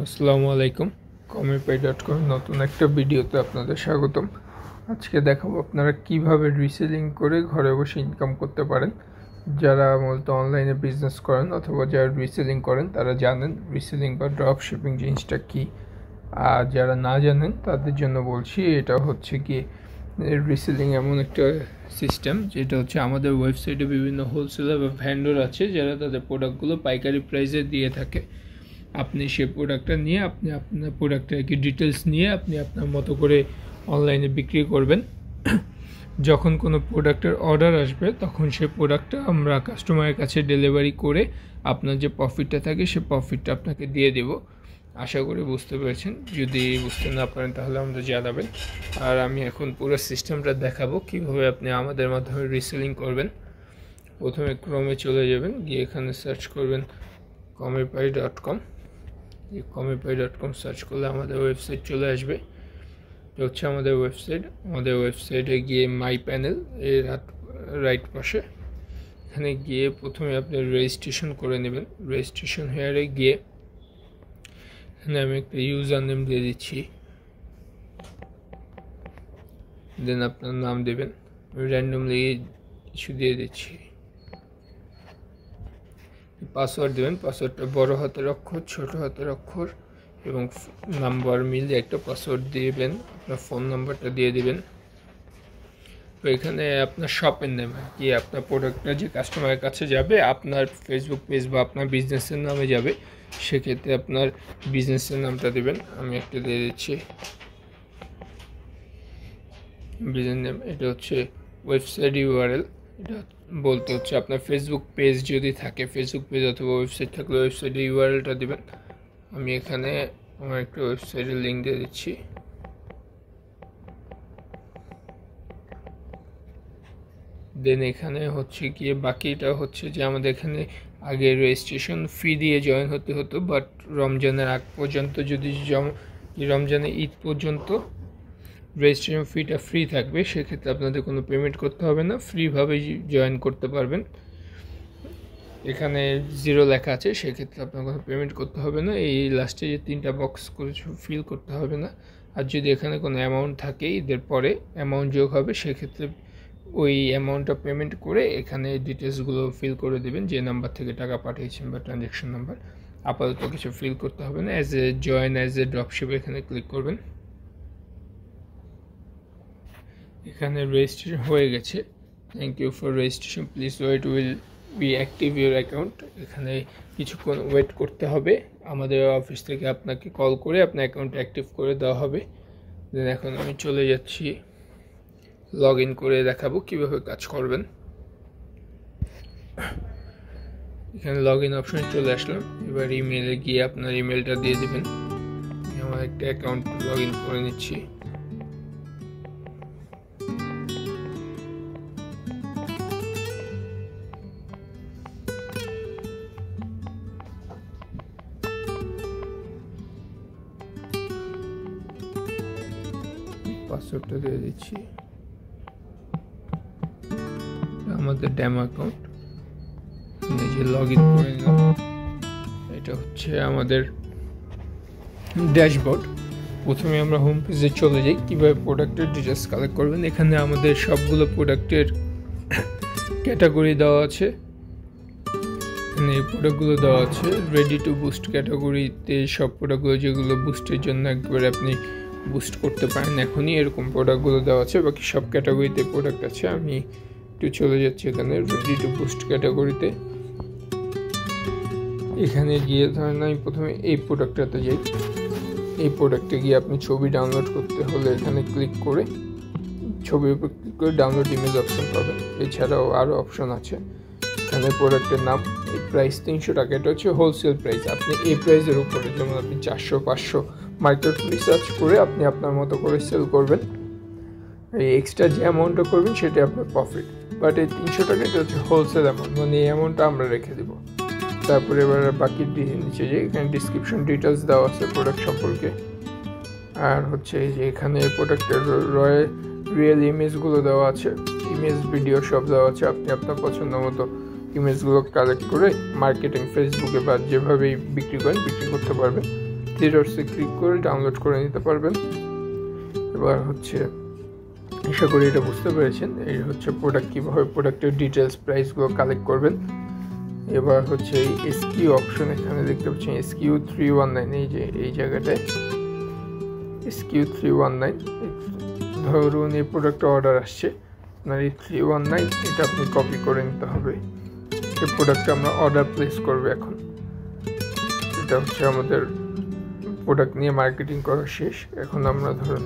আসসালামু আলাইকুম। কমিপাই.com নতুন একটা ভিডিওতে আপনাদের স্বাগতম। আজকে দেখাবো আপনারা কিভাবে রিসেলিং করে ঘরে বসে ইনকাম করতে পারেন। যারা মূলত অনলাইনে বিজনেস করেন অথবা যারা রিসেলিং করেন তারা জানেন রিসেলিং বা ড্রপ শিপিং জিনিসটা কী। আর যারা না জানেন তাদের জন্য বলছি, এটা হচ্ছে কি রিসেলিং এমন একটা সিস্টেম যেটা হচ্ছে আমাদের ওয়েবসাইটে বিভিন্ন হোলসেলার বা ভ্যান্ডর আছে যারা তাদের প্রোডাক্টগুলো পাইকারি প্রাইসে দিয়ে থাকে। আপনি সেই প্রোডাক্টটা নিয়ে আপনার প্রোডাক্টের কি ডিটেলস নিয়ে আপনি আপনার মতো করে অনলাইনে বিক্রি করবেন। যখন কোনো প্রোডাক্টের অর্ডার আসবে তখন সেই প্রোডাক্টটা আমরা কাস্টমারের কাছে ডেলিভারি করে আপনার যে প্রফিটটা থাকে সে প্রফিটটা আপনাকে দিয়ে দেব। আশা করি বুঝতে পেরেছেন। যদি বুঝতে না পারেন তাহলে আমাদের জানাবেন। আর আমি এখন পুরো সিস্টেমটা দেখাবো কীভাবে আপনি আমাদের মাধ্যমে রিসেলিং করবেন। প্রথমে ক্রোমে চলে যাবেন, গিয়ে এখানে সার্চ করবেন কমিপাই.com। কমিপাই.com সার্চ করলে আমাদের ওয়েবসাইট চলে আসবে। এটা হচ্ছে আমাদের ওয়েবসাইট। আমাদের ওয়েবসাইটে গিয়ে মাই প্যানেল এর রাইট পাশে এখানে গিয়ে প্রথমে আপনি রেজিস্ট্রেশন করে নেবেন। রেজিস্ট্রেশন হেয়ারে গিয়ে এখানে আমি একটা ইউজার নেম দিয়ে দিচ্ছি, দেন আপনার নাম দেবেন। র্যান্ডমলি কিছু দিয়ে দিচ্ছি। পাসওয়ার্ড দেবেন। পাসওয়ার্ডটা বড় হাতের অক্ষর, ছোট হাতের অক্ষর এবং নাম্বার মিলে একটা পাসওয়ার্ড দিবেন। আপনার ফোন নাম্বারটা দিয়ে দিবেন। তো এখানে আপনার শপের নেম কি আপনার প্রোডাক্টটা যে কাস্টমারের কাছে যাবে আপনার ফেসবুক পেজ বা আপনার বিজনেসের নামে যাবে, সেক্ষেত্রে আপনার বিজনেসের নামটা দেবেন। আমি একটা দিয়ে দিচ্ছি বিজনেস নেম। এটা হচ্ছে ওয়েবসাইট ইউআরএল। এটা বলতে হচ্ছে আপনার ফেসবুক পেজ যদি থাকে, ফেসবুক পেজ অথবা ওয়েবসাইট থাকলে ওয়েবসাইটের ইউআরএলটা দেবেন। আমি এখানে আমার একটা ওয়েবসাইটের লিঙ্ক দিয়ে দিচ্ছি। দেন এখানে হচ্ছে গিয়ে বাকিটা হচ্ছে যে আমাদের এখানে আগে রেজিস্ট্রেশন ফি দিয়ে জয়েন হতে হতো, বাট রমজানের আগ পর্যন্ত যদি রমজানের ঈদ পর্যন্ত রেজিস্ট্রেশন ফিটা ফ্রি থাকবে, সেক্ষেত্রে আপনাদের কোনো পেমেন্ট করতে হবে না, ফ্রিভাবে জয়েন করতে পারবেন। এখানে 0 লেখা আছে, সেক্ষেত্রে আপনার কোনো পেমেন্ট করতে হবে না। এই লাস্টে যে 3টা বক্স করে ফিল করতে হবে না। আর যদি এখানে কোনো অ্যামাউন্ট থাকে ঈদের পরে অ্যামাউন্ট যোগ হবে, সেক্ষেত্রে ওই অ্যামাউন্টটা পেমেন্ট করে এখানে ডিটেলসগুলো ফিল করে দেবেন, যে নাম্বার থেকে টাকা পাঠিয়েছেন বা ট্রানজ্যাকশন নাম্বার। আপাতত কিছু ফিল করতে হবে না। অ্যাজ এ ড্রপশিপ এখানে ক্লিক করবেন। এখানে রেজিস্ট্রেশন হয়ে গেছে। Thank you for registration, please wait, will be active your account. এখানে কিছুক্ষণ ওয়েট করতে হবে। আমাদের অফিস থেকে আপনাকে কল করে আপনার অ্যাকাউন্ট অ্যাক্টিভ করে দেওয়া হবে। দেন এখন আমি চলে যাচ্ছি, লগ ইন করে দেখাবো কীভাবে কাজ করবেন। এখানে লগ ইন অপশনে চলে আসলাম। এবার ইমেলে গিয়ে আপনার ইমেলটা দিয়ে দেবেন। আমার একটা অ্যাকাউন্ট লগ ইন করে নিচ্ছি। পাসওয়ার্ডটা দিয়ে দিচ্ছি। আমাদের ডেমো অ্যাকাউন্ট নিজে লগ ইন করে নিলাম। এটা হচ্ছে আমাদের ড্যাশবোর্ড। প্রথমে আমরা হোম পেজে চলে যাই, কীভাবে প্রোডাক্টের ডিটেলস কালেক্ট করবেন। এখানে আমাদের সবগুলো প্রোডাক্টের ক্যাটাগরি দেওয়া আছে। এখানে এই প্রোডাক্টগুলো দেওয়া আছে রেডি টু বুস্ট ক্যাটাগরিতে। সব প্রোডাক্টগুলো যেগুলো বুস্টের জন্য একবারে আপনি বুস্ট করতে পারেন এখনই, এরকম প্রোডাক্টগুলো দেওয়া আছে। বাকি সব ক্যাটাগরিতে প্রোডাক্ট আছে। আমি একটু চলে যাচ্ছি এখানে রেডি টু বুস্ট ক্যাটাগরিতে। এখানে গিয়ে ধরেন আমি প্রথমে এই প্রোডাক্টটাতে যাই। এই প্রোডাক্টে গিয়ে আপনি ছবি ডাউনলোড করতে হলে এখানে ক্লিক করে ছবির উপর ক্লিক করে ডাউনলোড ইমেজ অপশন পাবেন। এছাড়াও আরও অপশন আছে। এখানে প্রোডাক্টের নাম, এই প্রাইস 300 টাকা। এটা হচ্ছে হোলসেল প্রাইস। আপনি এই প্রাইসের উপরে যেমন আপনি 400-500 মার্কেট রিসার্চ করে আপনি আপনার মতো করে সেল করবেন। এই এক্সট্রা যে অ্যামাউন্টটা করবেন সেটা আপনার প্রফিট। বাট এই 300 টাকা এটা হচ্ছে হোলসেল অ্যামাউন্ট, মানে এই অ্যামাউন্টটা আমরা রেখে দেবো। তারপরে এবার বাকি নিচে যে এখানে ডিসক্রিপশন ডিটেলস দেওয়া আছে প্রোডাক্ট সম্পর্কে। আর হচ্ছে এই যে এখানে প্রোডাক্টের রিয়েল ইমেজগুলো দেওয়া আছে, ইমেজ ভিডিও সব দেওয়া আছে। আপনি আপনার পছন্দ মতো ইমেজগুলো কালেক্ট করে মার্কেটিং ফেসবুকে বা যেভাবেই বিক্রি করেন বিক্রি করতে পারবেন। থ্রি ডটসে ক্লিক করে ডাউনলোড করে নিতে পারবেন। এবার হচ্ছে আশা করি এটা বুঝতে পেরেছেন। এই হচ্ছে প্রোডাক্ট, কীভাবে প্রোডাক্টের ডিটেলস প্রাইসগুলো কালেক্ট করবেন। এবার হচ্ছে এই এসকিউ অপশন, এখানে দেখতে পাচ্ছেন SKU 319, এই যে এই জায়গাটায় SKU 319। ধরুন এই প্রোডাক্ট অর্ডার আসছে, আপনার এই 319 এটা আপনি কপি করে নিতে হবে। এই প্রোডাক্টটা আমরা অর্ডার প্লেস করবো এখন। এটা হচ্ছে আমাদের প্রোডাক্ট নিয়ে মার্কেটিং করা শেষ। এখন আমরা ধরুন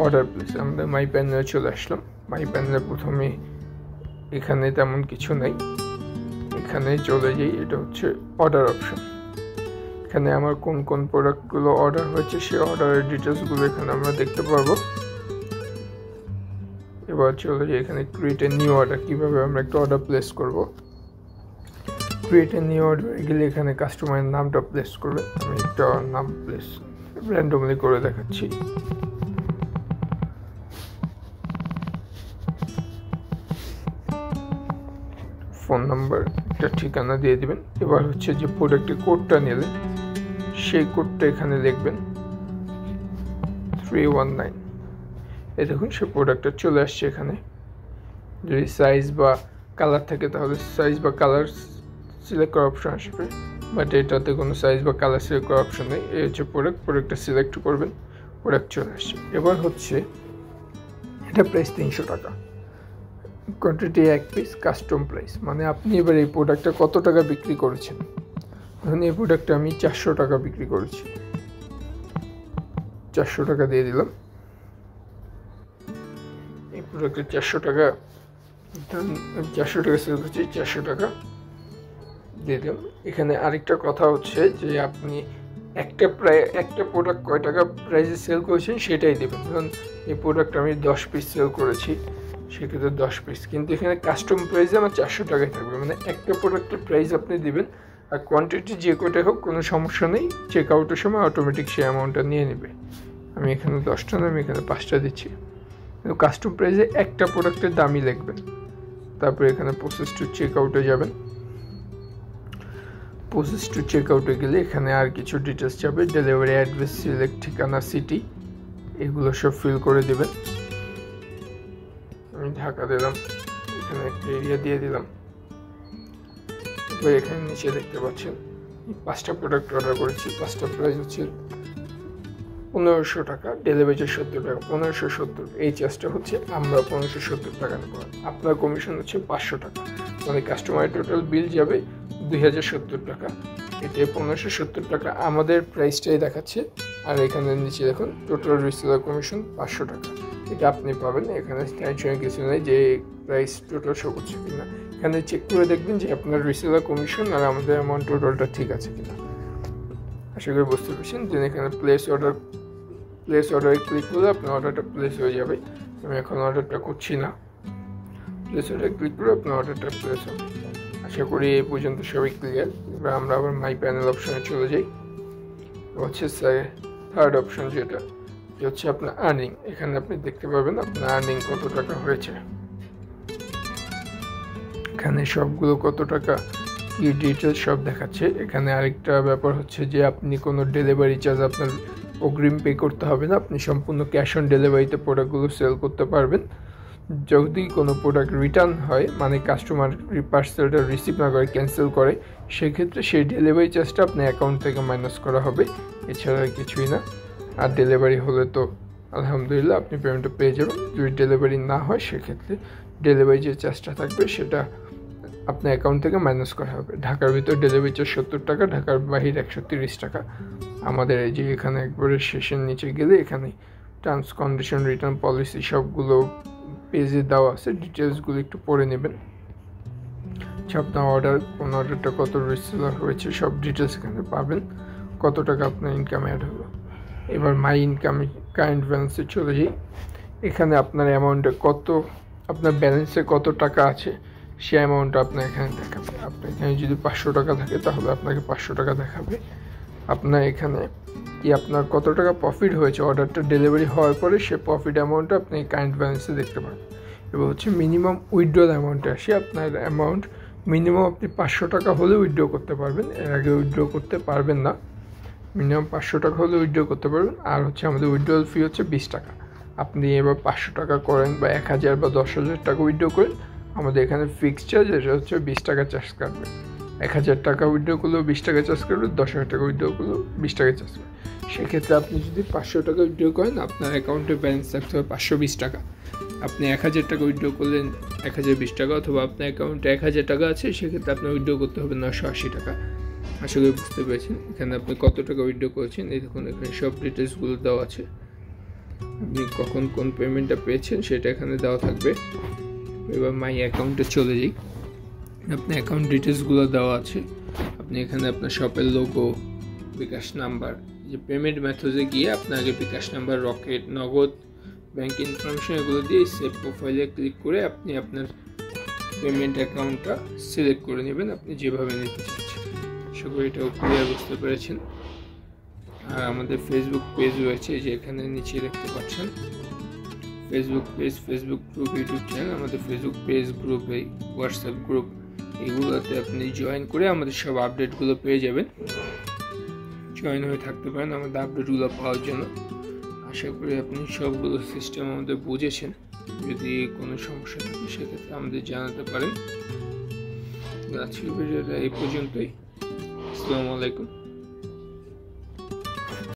অর্ডার প্লেস, আমরা মাই প্যানেলে চলে আসলাম। মাই প্যানেলে প্রথমে এখানে তেমন কিছু নাই, এখানে চলে যাই। এটা হচ্ছে অর্ডার অপশন। এখানে আমার কোন কোন প্রোডাক্টগুলো অর্ডার হয়েছে সেই অর্ডারের ডিটেলসগুলো এখানে আমরা দেখতে পারবো। এবার চলে যাই এখানে ক্রিয়েট এ নিউ অর্ডার, কীভাবে আমরা একটা অর্ডার প্লেস করব। ক্রিয়েট এ নিউ অর্ডার গেলে এখানে কাস্টমারের নামটা প্লেস করবেন। আমি একটা নাম প্লেস র্যান্ডমলি করে দেখাচ্ছি। ফোন নাম্বার, একটা ঠিকানা দিয়ে দিবেন। এবার হচ্ছে যে প্রোডাক্টের কোডটা নিলেন সেই কোডটা এখানে লিখবেন 319। এই দেখুন সে প্রোডাক্টটা চলে আসছে এখানে। যদি সাইজ বা কালার থাকে তাহলে সাইজ বা কালার সিলেক্ট করার অপশন আসবে, বাট এটাতে কোনো সাইজ বা কালার সিলেক্ট করার অপশন নেই। এই হচ্ছে প্রোডাক্টটা সিলেক্ট করবেন, প্রোডাক্ট চলে আসছে। এবার হচ্ছে এটা প্রাইস 300 টাকা, কোয়ান্টিটি 1 পিস, কাস্টম প্রাইস, মানে আপনি এবার এই প্রোডাক্টটা কত টাকা বিক্রি করেছেন। ধরুন এই প্রোডাক্টটা আমি 400 টাকা বিক্রি করেছি, 400 টাকা দিয়ে দিলাম। এই প্রোডাক্টের 400 টাকা, 400 টাকা সেল করছি, 400 টাকা দিয়ে দিলাম। এখানে আরেকটা কথা হচ্ছে যে আপনি একটা প্রোডাক্ট কয় টাকা প্রাইসে সেল করেছেন সেটাই দেবেন। ধরুন এই প্রোডাক্ট আমি 10 পিস সেল করেছি, সেক্ষেত্রে 10 পিস, কিন্তু এখানে কাস্টম প্রাইসে আমার 400 টাকায় থাকবে। মানে একটা প্রোডাক্টের প্রাইস আপনি দেবেন, আর কোয়ান্টিটি যে কয়টা হোক কোনো সমস্যা নেই, চেক আউটের সময় অটোমেটিক সেই অ্যামাউন্টটা নিয়ে নেবে। আমি এখানে 10টা না, আমি এখানে 5টা দিচ্ছি। কিন্তু কাস্টম প্রাইসে একটা প্রোডাক্টের দামই লিখবেন। তারপরে এখানে প্রসেস টু চেক আউটে যাবেন। প্রসেস টু চেক আউটে গেলে এখানে আর কিছু ডিটেলস যাবে, ডেলিভারি অ্যাড্রেস, সিলেক্ট ঠিকানা, সিটি, এগুলো সব ফিল করে দেবেন। আমি ঢাকা দিলাম, এখানে একটা এরিয়া দিয়ে দিলাম। এবার এখানে নিচে দেখতে পাচ্ছেন 5টা প্রোডাক্ট অর্ডার করেছি, 5টা প্রাইস হচ্ছে 1500 টাকা, ডেলিভারি চার্জ 70 টাকা, 1570। এই চার্জটা হচ্ছে আমরা 1570 টাকা নেব, আপনার কমিশন হচ্ছে 500 টাকা, মানে কাস্টমারের টোটাল বিল যাবে 2070 টাকা। এতে 1570 টাকা আমাদের প্রাইসটাই দেখাচ্ছে, আর এখানে নিচে দেখুন টোটাল রিসেলার কমিশন 500 টাকা। এটা আপনি পাবেন, এখানে টেনশনের কিছু নেই যে প্রাইস টোটাল শো করছে কিনা। এখানে চেক করে দেখবেন যে আপনার রিসেলার কমিশন আর আমাদের অ্যামাউন্ট টোটালটা ঠিক আছে কিনা। আশা করি বুঝতে পেরেছেন। দেন এখানে প্লেস অর্ডারে ক্লিক করলে আপনার অর্ডারটা প্লেস হয়ে যাবে। আমি এখন অর্ডারটা করছি না, প্লেস অর্ডারে ক্লিক করে আপনার অর্ডারটা প্লেস হবে। আশা করি এই পর্যন্ত সবই ক্লিয়ার। এবার আমরা আবার মাই প্যানেল অপশনে চলে যাই। হচ্ছে থার্ড অপশন যেটা হচ্ছে আপনার আর্নিং। এখানে আপনি দেখতে পাবেন আপনার আর্নিং কত টাকা হয়েছে, এখানে সবগুলো কত টাকা কি ডিটেলস সব দেখাচ্ছে। এখানে আরেকটা ব্যাপার হচ্ছে যে আপনি কোনো ডেলিভারি চার্জ আপনার অগ্রিম পে করতে হবে না, আপনি সম্পূর্ণ ক্যাশ অন ডেলিভারিতে প্রোডাক্টগুলো সেল করতে পারবেন। যদি কোনো প্রোডাক্ট রিটার্ন হয়, মানে কাস্টমার পার্সেলটা রিসিভ না করে, ক্যান্সেল করে, সেক্ষেত্রে সেই ডেলিভারি চার্জটা আপনার অ্যাকাউন্ট থেকে মাইনাস করা হবে, এছাড়া কিছুই না। আর ডেলিভারি হলে তো আলহামদুলিল্লাহ আপনি পেমেন্টটা পেয়ে যাবেন। যদি ডেলিভারি না হয় সেক্ষেত্রে ডেলিভারি যে চার্জটা থাকবে সেটা আপনার অ্যাকাউন্ট থেকে মাইনাস করা হবে। ঢাকার ভিতর ডেলিভারি চার্জ 70 টাকা, ঢাকার বাহির 130 টাকা। আমাদের এই যে এখানে একবারে শেষের নিচে গেলে এখানে টার্মস কন্ডিশন, রিটার্ন পলিসি সবগুলো পেজে দেওয়া আছে, ডিটেলসগুলো একটু পড়ে নেবেন। আপনার কোন অর্ডারটা কত রিসেলার হয়েছে সব ডিটেলস এখানে পাবেন, কত টাকা আপনার ইনকাম অ্যাড হলো। এবার মাই ইনকাম কারেন্ট ব্যালেন্সে চলে যাই। এখানে আপনার অ্যামাউন্টে আপনার ব্যালেন্সে কত টাকা আছে সে অ্যামাউন্টটা আপনার এখানে দেখাবে। আপনার এখানে যদি 500 টাকা থাকে তাহলে আপনাকে 500 টাকা দেখাবে। আপনার এখানে আপনার কত টাকা প্রফিট হয়েছে অর্ডারটা ডেলিভারি হওয়ার পরে, সে প্রফিট অ্যামাউন্টটা আপনি কারেন্ট ব্যালেন্সে দেখতে পাবেন। এবার হচ্ছে মিনিমাম উইথড্রল অ্যামাউন্টে আসি। আপনার অ্যামাউন্ট মিনিমাম আপনি 500 টাকা হলে উইথড্র করতে পারবেন, এর আগে উইথড্র করতে পারবেন না। মিনিমাম 500 টাকা হলে উইথড্র করতে পারবেন। আর হচ্ছে আমাদের উইথড্রল ফি হচ্ছে 20 টাকা। আপনি এবার 500 টাকা করেন বা 1000 বা 10,000 টাকা উইথড্র করেন, আমাদের এখানে ফিক্সড চার্জ এটা হচ্ছে 20 টাকা চার্জ কাটবে। 1000 টাকা উইথড্র করলেও 20 টাকা চার্জ কাটবে, 10,000 টাকা উইথড্র করলেও 20 টাকা চার্জ কাটবে। সেক্ষেত্রে আপনি যদি 500 টাকা উইথড্র করেন, আপনার অ্যাকাউন্টে ব্যালেন্স থাকতে হবে 520 টাকা। আপনি 1000 টাকা উইথড্র করলেন 1020 টাকা, অথবা আপনার অ্যাকাউন্টে 1000 টাকা আছে, সেক্ষেত্রে আপনার উইথড্র করতে হবে 980 টাকা। আশা করি বুঝতে পেরেছেন। এখানে আপনি কত টাকা উইথড্র করেছেন, এই দেখুন এখানে সব ডিটেলসগুলো দেওয়া আছে। আপনি কখন কোন পেমেন্টটা পেয়েছেন সেটা এখানে দেওয়া থাকবে। এবার মাই অ্যাকাউন্টে চলে যাই। আপনার অ্যাকাউন্ট ডিটেলসগুলো দেওয়া আছে। আপনি এখানে আপনার শপের লোগো, বিকাশ নাম্বার, যে পেমেন্ট মেথডে গিয়ে আপনার আগে বিকাশ নাম্বার, রকেট, নগদ, ব্যাংক ইনফরমেশন এগুলো দিয়ে সেভ প্রোফাইলে ক্লিক করে আপনি আপনার পেমেন্ট অ্যাকাউন্টটা সিলেক্ট করে নেবেন আপনি যেভাবে নিতে চাচ্ছেন। আশা করি এটাও ক্লিয়ার বুঝতে পেরেছেন। আর আমাদের ফেসবুক পেজ রয়েছে, যে এখানে নিচে দেখতে পাচ্ছেন Facebook page, Facebook group, YouTube channel. আমাদের ফেসবুক পেজ, গ্রুপ, এই হোয়াটসঅ্যাপ গ্রুপ, এগুলোতে আপনি জয়েন করে আমাদের সব আপডেটগুলো পেয়ে যাবেন। জয়েন হয়ে থাকতে পারেন আমাদের আপডেটগুলো পাওয়ার জন্য। আশা করি আপনি সবগুলো সিস্টেম আমাদের বুঝেছেন। যদি কোনো সমস্যা থাকে সেক্ষেত্রে আমাদের জানাতে পারেন। আজকের ভিডিওটা এই পর্যন্তই। আসসালামু আলাইকুম।